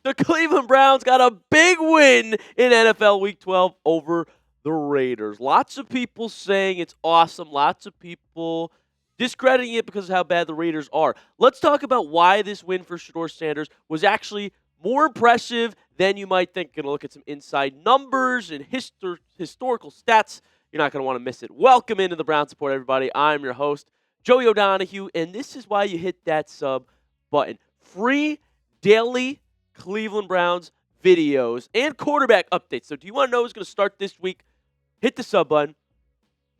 The Cleveland Browns got a big win in NFL Week 12 over the Raiders. Lots of people saying it's awesome. Lots of people discrediting it because of how bad the Raiders are. Let's talk about why this win for Shedeur Sanders was actually more impressive than you might think. Going to look at some inside numbers and historical stats. You're not going to want to miss it. Welcome into the Brown Support, everybody. I'm your host, Joey O'Donohue, and this is why you hit that sub button. Free daily Cleveland Browns videos and quarterback updates. So do you want to know who's going to start this week? Hit the sub button.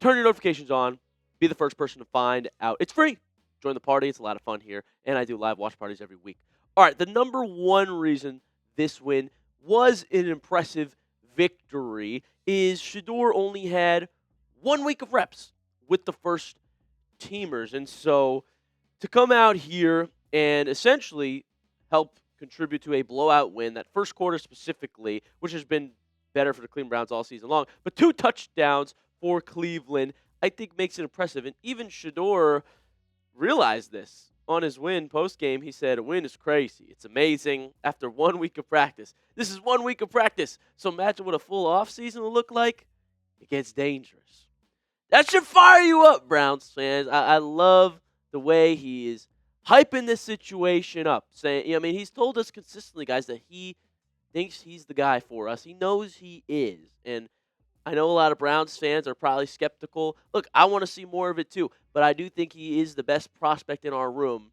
Turn your notifications on. Be the first person to find out. It's free. Join the party. It's a lot of fun here. And I do live watch parties every week. All right, the number one reason this win was an impressive victory is Shedeur only had 1 week of reps with the first teamers. And so to come out here and essentially help contribute to a blowout win, that first quarter specifically, which has been better for the Cleveland Browns all season long, but 2 touchdowns for Cleveland, I think makes it impressive. And even Shedeur realized this on his win post-game. He said, a win is crazy. It's amazing after 1 week of practice. This is 1 week of practice. So imagine what a full offseason will look like. It gets dangerous. That should fire you up, Browns fans. I love the way he is hyping this situation up. Saying, he's told us consistently, guys, that he thinks he's the guy for us. He knows he is. And I know a lot of Browns fans are probably skeptical. Look, I want to see more of it too, but I do think he is the best prospect in our room.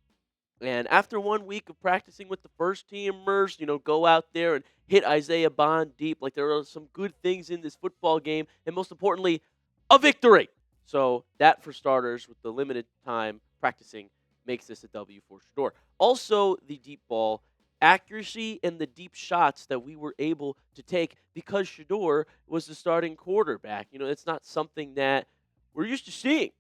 And after 1 week of practicing with the first teamers, go out there and hit Isaiah Bond deep. Like, there are some good things in this football game, and most importantly, a victory. So that, for starters, with the limited time practicing, makes this a W for Shedeur. Also, the deep ball accuracy and the deep shots that we were able to take because Shedeur was the starting quarterback. It's not something that we're used to seeing,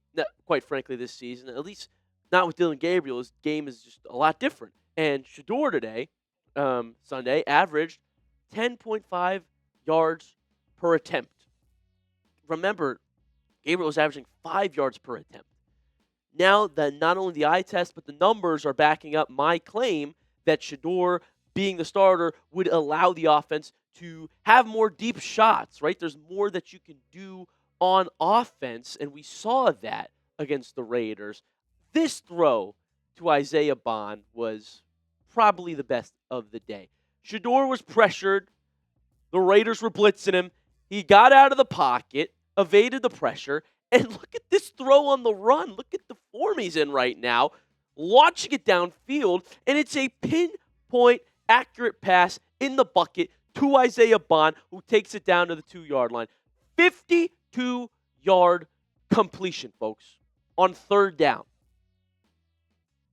quite frankly, this season. At least not with Dillon Gabriel. His game is just a lot different. And Shedeur today, Sunday, averaged 10.5 yards per attempt. Remember, Gabriel was averaging 5 yards per attempt. Now that not only the eye test, but the numbers are backing up my claim that Shedeur, being the starter, would allow the offense to have more deep shots, right? There's more that you can do on offense, and we saw that against the Raiders. This throw to Isaiah Bond was probably the best of the day. Shedeur was pressured. The Raiders were blitzing him. He got out of the pocket, evaded the pressure, and look at this throw on the run. Look at the form he's in right now, launching it downfield, and it's a pinpoint accurate pass in the bucket to Isaiah Bond, who takes it down to the 2-yard line. 52-yard completion, folks, on third down.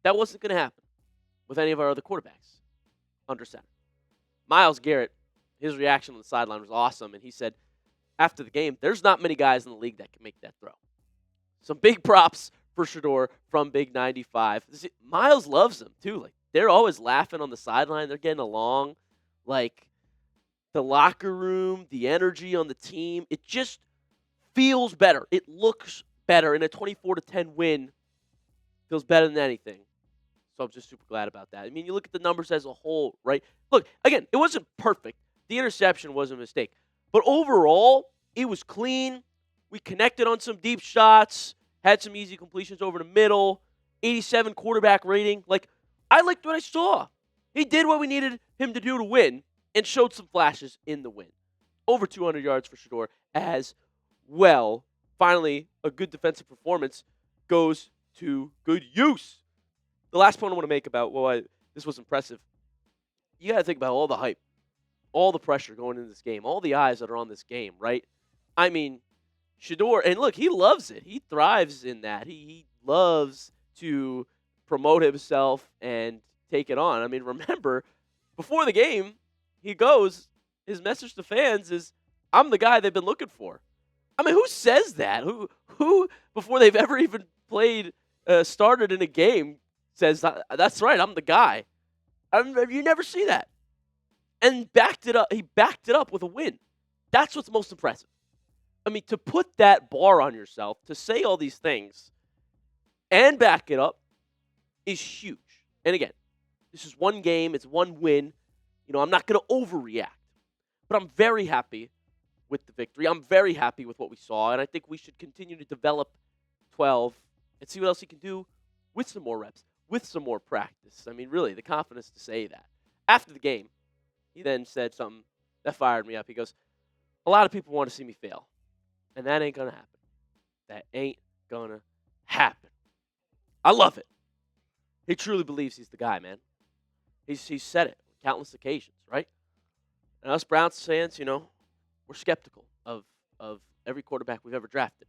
That wasn't going to happen with any of our other quarterbacks under center. Myles Garrett, his reaction on the sideline was awesome, and he said after the game, there's not many guys in the league that can make that throw. Some big props for Shedeur from Big 95. Myles loves him, too. Like, they're always laughing on the sideline. They're getting along. Like, the locker room, the energy on the team, it just feels better. It looks better. In a 24-10 win, feels better than anything. So I'm just super glad about that. You look at the numbers as a whole, right? Look, again, it wasn't perfect. The interception was a mistake. But overall, it was clean. We connected on some deep shots, had some easy completions over the middle, 87 quarterback rating. Like, I liked what I saw. He did what we needed him to do to win and showed some flashes in the win. Over 200 yards for Shedeur as well. Finally, a good defensive performance goes to good use. The last point I want to make about why this was impressive, you got to think about all the hype, all the pressure going into this game, all the eyes that are on this game, right? Shedeur, and look, he loves it. He thrives in that. He loves to promote himself and take it on. Remember, before the game, his message to fans is, I'm the guy they've been looking for. Who says that? Who before they've ever even started in a game, says, that's right, I'm the guy? You never see that. And he backed it up with a win. That's what's most impressive. To put that bar on yourself, to say all these things and back it up is huge. And again, this is one game, it's one win. I'm not going to overreact. But I'm very happy with the victory. I'm very happy with what we saw, and I think we should continue to develop 12 and see what else he can do with some more reps, with some more practice. I mean, really, the confidence to say that. After the game, he then said something that fired me up. He goes, a lot of people want to see me fail, and that ain't going to happen. That ain't going to happen. I love it. He truly believes he's the guy, man. He's said it on countless occasions, right? And us Browns fans, we're skeptical of every quarterback we've ever drafted.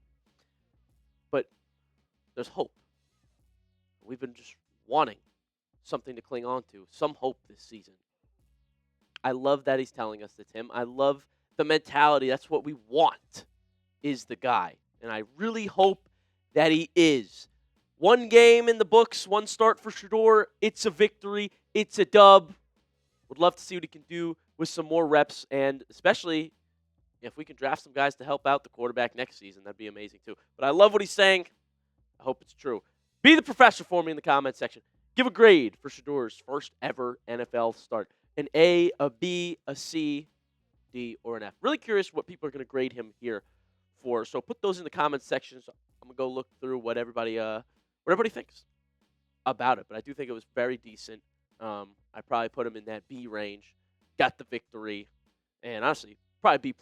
But there's hope. We've been just wanting something to cling on to, some hope this season. I love that he's telling us it's him. I love the mentality. That's what we want, is the guy. And I really hope that he is. One game in the books, one start for Shedeur. It's a victory. It's a dub. Would love to see what he can do with some more reps, and especially if we can draft some guys to help out the quarterback next season. That'd be amazing too. But I love what he's saying. I hope it's true. Be the professor for me in the comment section. Give a grade for Shedeur's first ever NFL start. An A, a B, a C, D, or an F. Really curious what people are going to grade him here for. So put those in the comment section. So I'm going to go look through what everybody thinks about it. But I do think it was very decent. I probably put him in that B range. Got the victory. And honestly, probably B+.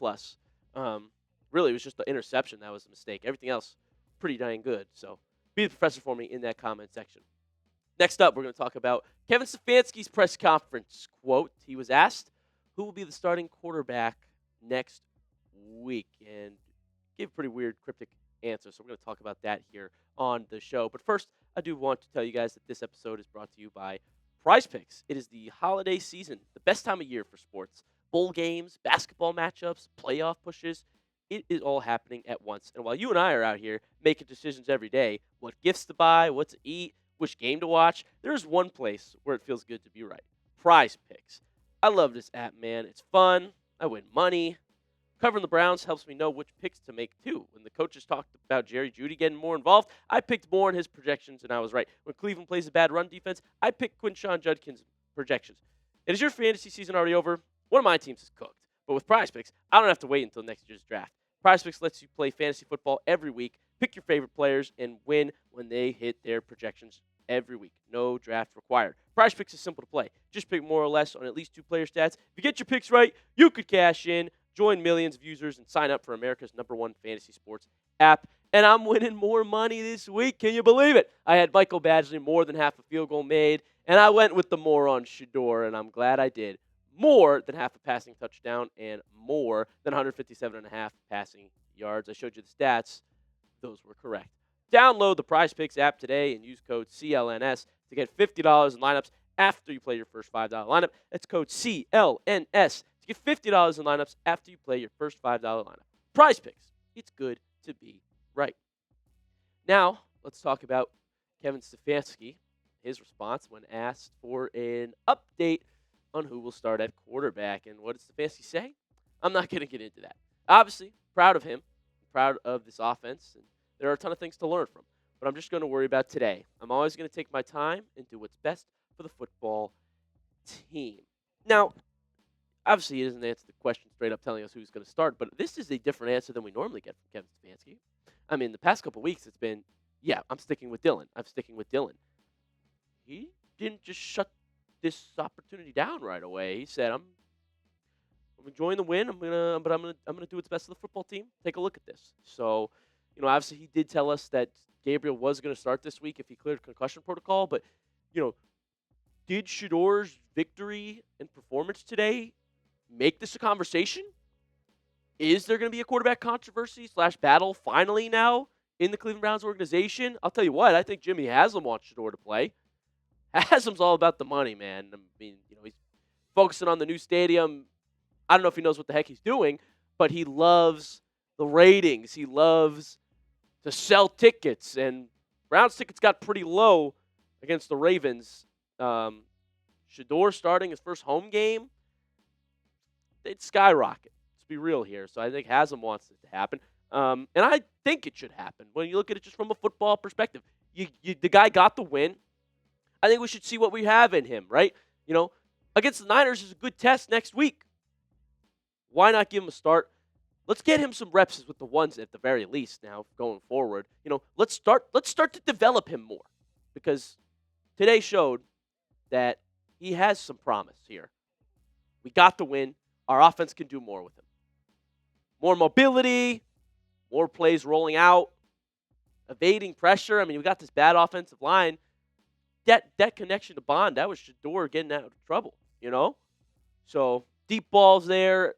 Really, it was just the interception that was a mistake. Everything else, pretty dang good. So be the professor for me in that comment section. Next up, we're going to talk about Kevin Stefanski's press conference quote. He was asked who will be the starting quarterback next week, and gave a pretty weird, cryptic answer. So we're going to talk about that here on the show. But first, I do want to tell you guys that this episode is brought to you by PrizePicks. It is the holiday season, the best time of year for sports. Bowl games, basketball matchups, playoff pushes. It is all happening at once. And while you and I are out here making decisions every day, what gifts to buy, what to eat, which game to watch, there's one place where it feels good to be right. PrizePicks. I love this app, man. It's fun. I win money. Covering the Browns helps me know which picks to make, too. When the coaches talked about Jerry Jeudy getting more involved, I picked more in his projections, and I was right. When Cleveland plays a bad run defense, I picked Quinshon Judkins' projections. And is your fantasy season already over? One of my teams is cooked. But with PrizePicks, I don't have to wait until next year's draft. PrizePicks lets you play fantasy football every week, pick your favorite players, and win when they hit their projections every week. No draft required. PrizePicks is simple to play. Just pick more or less on at least 2 player stats. If you get your picks right, you could cash in, join millions of users, and sign up for America's #1 fantasy sports app. And I'm winning more money this week. Can you believe it? I had Michael Badgley more than half a field goal made, and I went with the more on Shedeur, and I'm glad I did. More than half a passing touchdown and more than 157.5 passing yards. I showed you the stats. Those were correct. Download the PrizePicks app today and use code CLNS to get $50 in lineups after you play your first $5 lineup. That's code CLNS to get $50 in lineups after you play your first $5 lineup. PrizePicks. It's good to be right. Now, let's talk about Kevin Stefanski, his response when asked for an update on who will start at quarterback. And what did Stefanski say? I'm not going to get into that. Obviously, proud of him, proud of this offense, and there are a ton of things to learn from. But I'm just going to worry about today. I'm always going to take my time and do what's best for the football team. Now, obviously, he doesn't answer the question straight up telling us who's going to start, but this is a different answer than we normally get from Kevin Stefanski. I mean, the past couple weeks, it's been, yeah, I'm sticking with Dillon. I'm sticking with Dillon. He didn't just shut this opportunity down right away. He said, I'm enjoying the win. I'm gonna do what's best for the football team. Take a look at this. So, obviously he did tell us that Gabriel was going to start this week if he cleared concussion protocol. But, did Shedeur's victory and performance today make this a conversation? Is there going to be a quarterback controversy / battle finally now in the Cleveland Browns organization? I'll tell you what. I think Jimmy Haslam wants Shedeur to play. Haslam's all about the money, man. I mean, he's focusing on the new stadium. I don't know if he knows what the heck he's doing, but he loves the ratings. He loves to sell tickets, and Browns tickets got pretty low against the Ravens. Shedeur starting his first home game, they'd skyrocket. Let's be real here. So I think Haslam wants it to happen, and I think it should happen. When you look at it just from a football perspective, the guy got the win. I think we should see what we have in him, right? against the Niners is a good test next week. Why not give him a start? Let's get him some reps with the ones at the very least now going forward. Let's start to develop him more because today showed that he has some promise here. We got the win. Our offense can do more with him. More mobility, more plays rolling out, evading pressure. I mean, we got this bad offensive line. That connection to Bond, that was Shedeur getting out of trouble, So deep balls there.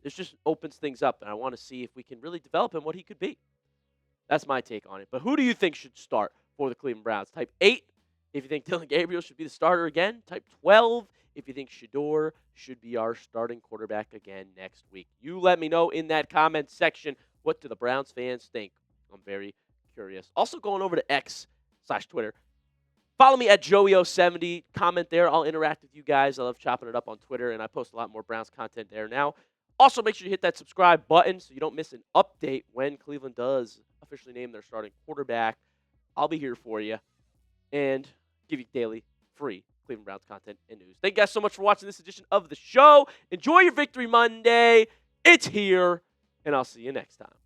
This just opens things up, and I want to see if we can really develop him what he could be. That's my take on it. But who do you think should start for the Cleveland Browns? Type 8 if you think Dillon Gabriel should be the starter again. Type 12 if you think Shedeur should be our starting quarterback again next week. You let me know in that comment section, what do the Browns fans think? I'm very curious. Also going over to X/Twitter. Follow me at Joey070. Comment there. I'll interact with you guys. I love chopping it up on Twitter, and I post a lot more Browns content there now. Also, make sure you hit that subscribe button so you don't miss an update when Cleveland does officially name their starting quarterback. I'll be here for you and give you daily free Cleveland Browns content and news. Thank you guys so much for watching this edition of the show. Enjoy your Victory Monday. It's here, and I'll see you next time.